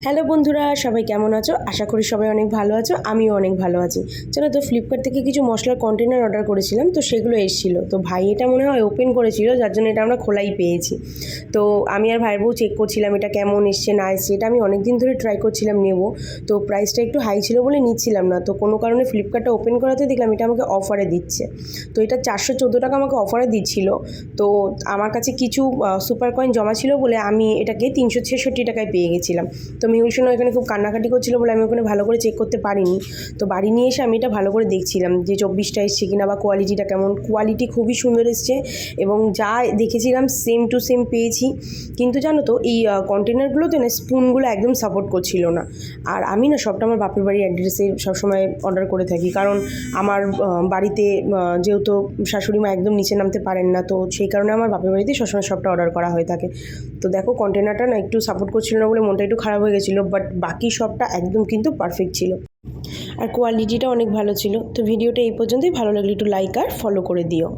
Hello বন্ধুরা, সবাই কেমন আছো? আশা করি সবাই অনেক ভালো আছো। আমিও অনেক ভালো আছি। জানো তো, ফ্লিপকার্ট থেকে কিছু মশলার কন্টেনার অর্ডার করেছিলাম, তো সেগুলো এসেছিলো। তো ভাই এটা মনে হয় ওপেন করেছিল, যার জন্য এটা আমরা খোলাই পেয়েছি। তো আমি আর ভাইয়ের বউ চেক করছিলাম এটা কেমন এসছে না এসছে। এটা আমি অনেক দিন ধরে ট্রাই করছিলাম নেব, তো প্রাইসটা একটু হাই ছিল বলে নিচ্ছিলাম না। তো কোনো কারণে ফ্লিপকার্টটা ওপেন করাতে দেখলাম এটা আমাকে অফারে দিচ্ছে। তো এটা 414 টাকা আমাকে অফারে দিচ্ছিল। তো আমার কাছে কিছু সুপার কয়েন জমা ছিল বলে আমি এটাকে 366 টাকায় পেয়ে গেছিলাম। তো মিহুল সোনা এখানে খুব কান্নাকাটি করছিল বলে আমি ওখানে ভালো করে চেক করতে পারিনি। তো বাড়ি নিয়ে এসে আমি এটা ভালো করে দেখছিলাম যে 24টা এসছে কিনা বা কোয়ালিটিটা কেমন। কোয়ালিটি খুবই সুন্দর এসছে এবং যা দেখেছিলাম সেম টু সেম পেয়েছি। কিন্তু জানো তো, এই কন্টেনারগুলোতে না স্পুনগুলো একদম সাপোর্ট করছিল না। আর আমি না সবটা আমার বাপের বাড়ির অ্যাড্রেসে সবসময় অর্ডার করে থাকি, কারণ আমার বাড়িতে যেহেতু শাশুড়ি মা একদম নিচে নামতে পারেন না, তো সেই কারণে আমার বাপের বাড়িতে সবসময় সবটা অর্ডার করা হয়ে থাকে। তো দেখো, কন্টেনারটা না একটু সাপোর্ট করছিল না বলে মনটা একটু খারাপ হয়ে গেছিলো, বাট বাকি সবটা একদম কিন্তু পারফেক্ট ছিল আর কোয়ালিটিটা অনেক ভালো ছিল। তো ভিডিওটা এই পর্যন্তই। ভালো লাগলে একটু লাইক আর ফলো করে দিও।